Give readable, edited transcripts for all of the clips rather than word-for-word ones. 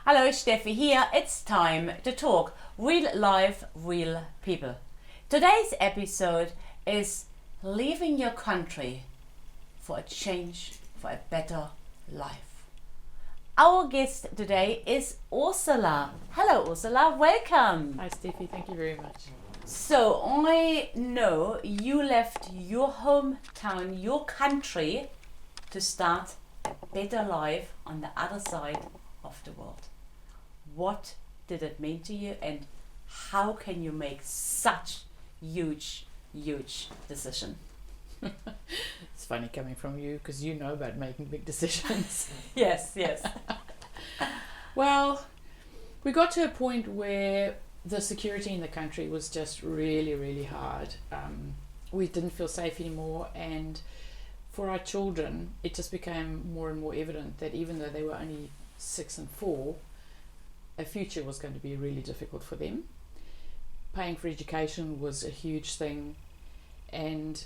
Hello, Steffi here. It's time to talk real life, real people. Today's episode is leaving your country for a change, for a better life. Our guest today is Ursula. Hello, Ursula. Welcome. Hi, Steffi. Thank you very much. So, I know you left your hometown, your country, to start a better life on the other side of the world. What did it mean to you, and how can you make such huge decision? It's funny coming from you because you know about making big decisions. Yes. Well, we got to a point where the security in the country was just really hard. We didn't feel safe anymore, and for our children it just became more and more evident that even though they were only 6 and 4, a future was going to be really difficult for them. Paying for education was a huge thing, and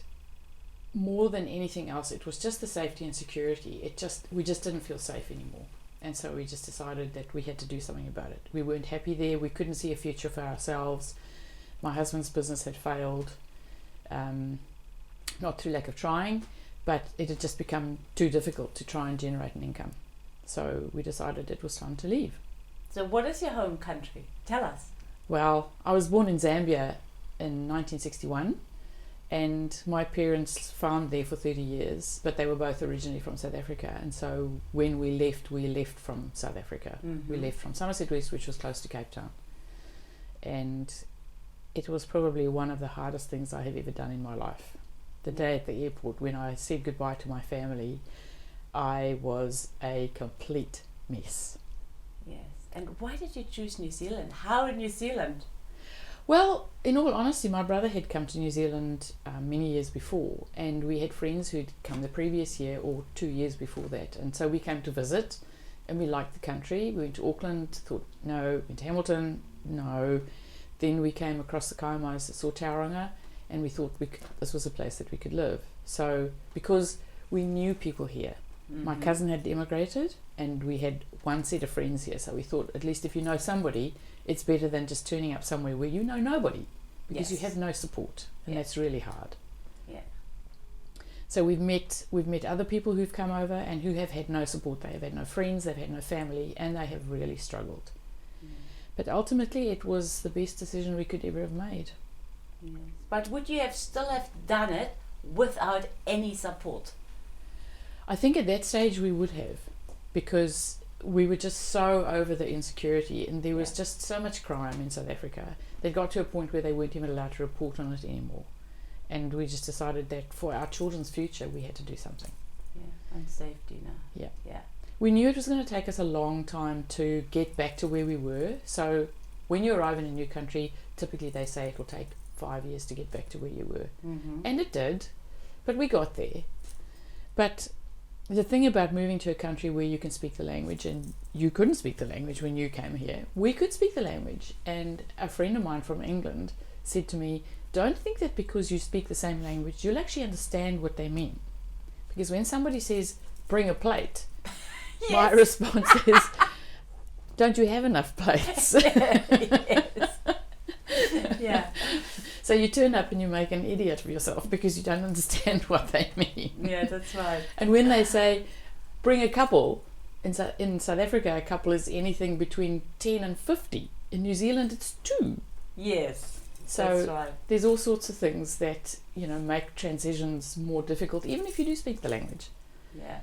more than anything else it was just the safety and security. We just didn't feel safe anymore, and so we just decided that we had to do something about it. We weren't happy there. We couldn't see a future for ourselves. My husband's business had failed, not through lack of trying, but it had just become too difficult to try and generate an income. So we decided it was time to leave. So what is your home country? Tell us. Well, I was born in Zambia in 1961, and my parents farmed there for 30 years, but they were both originally from South Africa, and so when we left from South Africa. Mm-hmm. We left from Somerset West, which was close to Cape Town, and it was probably one of the hardest things I have ever done in my life. The day at the airport when I said goodbye to my family, I was a complete mess. Yes. And why did you choose New Zealand? How in New Zealand? Well, in all honesty, my brother had come to New Zealand many years before, and we had friends who'd come the previous year or 2 years before that, and so we came to visit, and we liked the country. We went to Auckland, thought no. Went to Hamilton, no. Then we came across the Kaimais, saw Tauranga, and we thought this was a place that we could live. So because we knew people here, my cousin had immigrated, and we had one set of friends here, so we thought at least if you know somebody, it's better than just turning up somewhere where you know nobody, because you have no support, and that's really hard. Yeah. So we've met other people who've come over and who have had no support. They have had no friends, they've had no family, and they have really struggled. But ultimately it was the best decision we could ever have made. Yes. But would you still have done it without any support? I think at that stage we would have, because we were just so over the insecurity, and there was just so much crime in South Africa. They got to a point where they weren't even allowed to report on it anymore, and we just decided that for our children's future we had to do something. Yeah, and safety now. Yeah. We knew it was going to take us a long time to get back to where we were. So when you arrive in a new country, typically they say it will take 5 years to get back to where you were, and it did, but we got there. But the thing about moving to a country where you can speak the language, and you couldn't speak the language when you came here, we could speak the language. And a friend of mine from England said to me, don't think that because you speak the same language you'll actually understand what they mean, because when somebody says bring a plate, my response is, don't you have enough plates? Yeah. So you turn up and you make an idiot of yourself because you don't understand what they mean. Yeah, that's right. And when they say bring a couple, in South Africa a couple is anything between 10 and 50. In New Zealand it's 2. Yes. So that's right. There's all sorts of things that make transitions more difficult, even if you do speak the language. Yeah.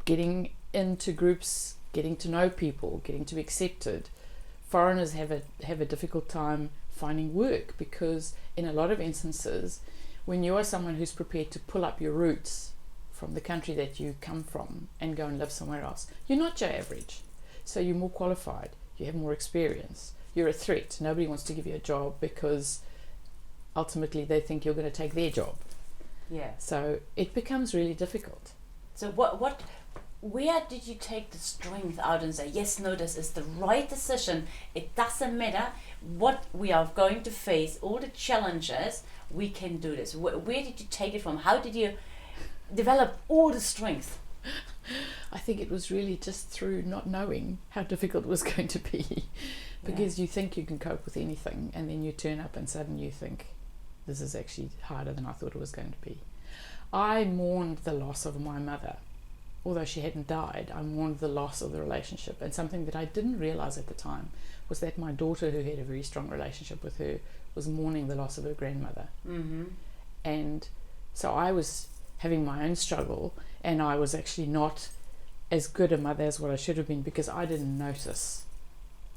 Getting into groups, getting to know people, getting to be accepted. Foreigners have a difficult time finding work, because in a lot of instances, when you are someone who's prepared to pull up your roots from the country that you come from and go and live somewhere else, you're not your average. So you're more qualified, you have more experience, you're a threat. Nobody wants to give you a job because ultimately they think you're going to take their job. Yeah. So it becomes really difficult. So where did you take the strength out and say, yes, no, this is the right decision. It doesn't matter what we are going to face, all the challenges, we can do this. Where did you take it from? How did you develop all the strength? I think it was really just through not knowing how difficult it was going to be, because you think you can cope with anything, and then you turn up and suddenly you think, this is actually harder than I thought it was going to be. I mourned the loss of my mother. Although she hadn't died, I mourned the loss of the relationship. And something that I didn't realize at the time was that my daughter, who had a very strong relationship with her, was mourning the loss of her grandmother. Mm-hmm. And so I was having my own struggle, and I was actually not as good a mother as what I should have been, because I didn't notice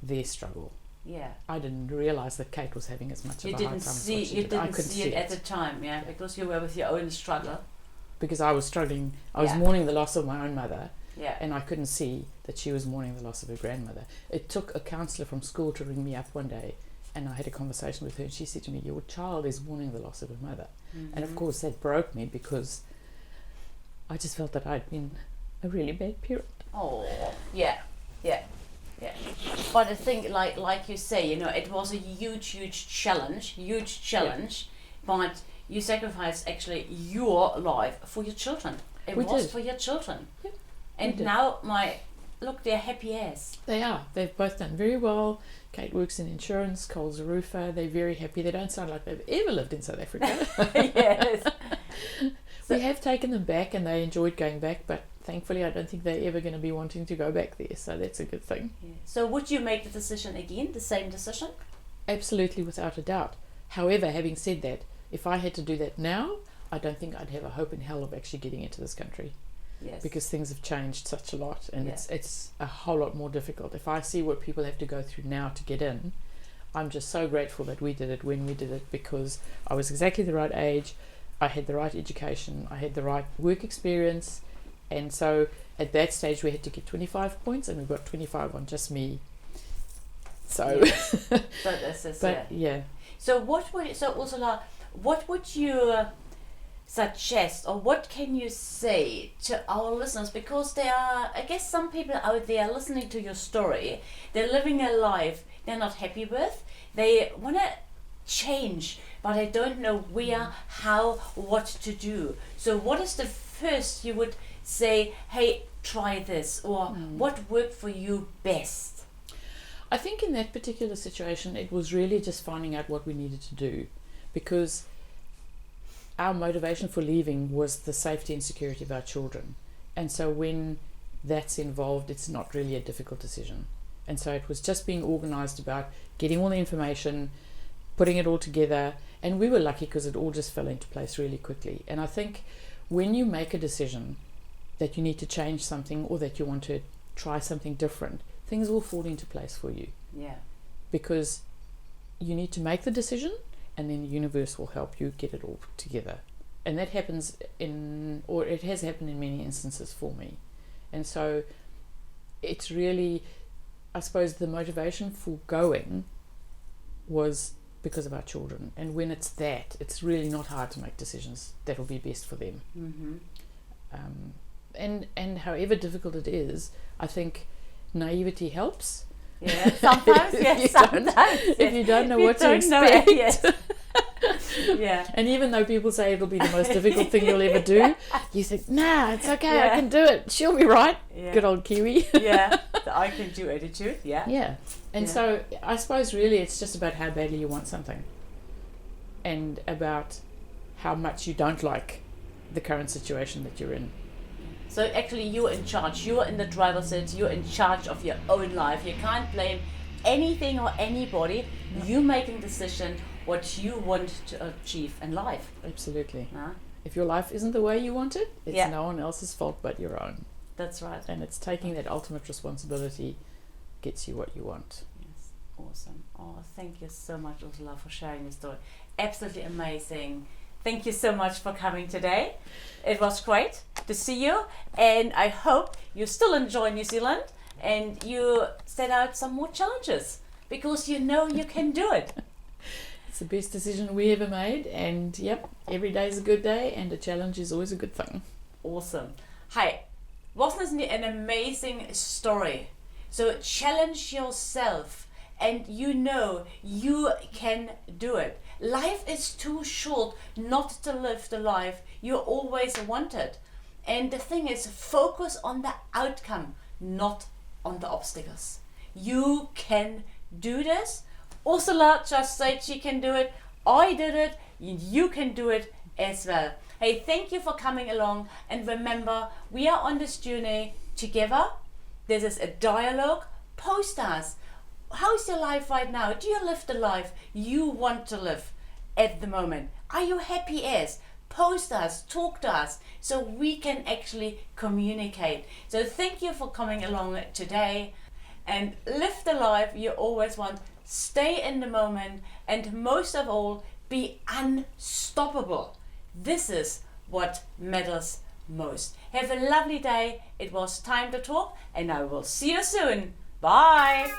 their struggle. Yeah. I didn't realize that Kate was having as much of a hard time as what she You did. I didn't couldn't see it at the time, because you were with your own struggle. Because I was struggling. I was mourning the loss of my own mother. Yeah. And I couldn't see that she was mourning the loss of her grandmother. It took a counsellor from school to ring me up one day, and I had a conversation with her, and she said to me, your child is mourning the loss of her mother. Mm-hmm. And of course that broke me, because I just felt that I'd been a really bad parent. Oh, yeah. But I think, like you say, it was a huge challenge, but you sacrificed actually your life for your children. It was for your children. Yep. And now look, they're happy as. They are. They've both done very well. Kate works in insurance, Cole's a roofer. They're very happy. They don't sound like they've ever lived in South Africa. Yes. We have taken them back, and they enjoyed going back, but thankfully I don't think they're ever going to be wanting to go back there, so that's a good thing. Yeah. So would you make the decision again, the same decision? Absolutely, without a doubt. However, having said that, if I had to do that now, I don't think I'd have a hope in hell of actually getting into this country. Yes. Because things have changed such a lot, and it's a whole lot more difficult. If I see what people have to go through now to get in, I'm just so grateful that we did it when we did it, because I was exactly the right age, I had the right education, I had the right work experience, and so at that stage we had to get 25 points, and we got 25 on just me. So, So Ursula, what would you suggest, or what can you say to our listeners? Because there are, I guess, some people out there listening to your story, they're living a life they're not happy with, they want to change, but they don't know where, how, what to do. So what is the first you would say, hey, try this, or what worked for you best? I think in that particular situation it was really just finding out what we needed to do, because our motivation for leaving was the safety and security of our children, and so when that's involved, it's not really a difficult decision. And so it was just being organized about getting all the information, putting it all together, and we were lucky because it all just fell into place really quickly. And I think when you make a decision that you need to change something, or that you want to try something different, things will fall into place for you. Yeah. Because you need to make the decision, and then the universe will help you get it all together. And that happens it has happened in many instances for me. And so it's really, I suppose, the motivation for going was because of our children. And when it's really not hard to make decisions that will be best for them. Mm-hmm. And however difficult it is, I think naivety helps. Yeah, sometimes, If you don't know what to expect. Yeah. And even though people say it'll be the most difficult thing you'll ever do, you think, nah, it's okay, I can do it. She'll be right. Yeah. Good old Kiwi. Yeah, the I can do attitude. Yeah. Yeah. And so I suppose really it's just about how badly you want something, and about how much you don't like the current situation that you're in. So actually you're in charge. You're in the driver's seat. You're in charge of your own life. You can't blame anything or anybody. No. You making decision what you want to achieve in life. Absolutely. No? If your life isn't the way you want it, it's no one else's fault but your own. That's right. And it's taking that ultimate responsibility gets you what you want. Yes. Awesome. Oh, thank you so much, Ursula, for sharing your story. Absolutely amazing. Thank you so much for coming today. It was great to see you, and I hope you still enjoy New Zealand and you set out some more challenges, because you know you can do it. It's the best decision we ever made, and every day is a good day, and a challenge is always a good thing. Awesome. Hi, wasn't it an amazing story? So challenge yourself, and you know you can do it. Life is too short not to live the life you always wanted. And the thing is, focus on the outcome, not on the obstacles. You can do this. Ursula just said she can do it. I did it. You can do it as well. Hey, thank you for coming along. And remember, we are on this journey together. This is a dialogue. Post us. How's your life right now? Do you live the life you want to live at the moment? Are you happy as? Post us, talk to us, so we can actually communicate. So thank you for coming along today, and live the life you always want. Stay in the moment, and most of all, be unstoppable. This is what matters most. Have a lovely day. It was time to talk, and I will see you soon. Bye.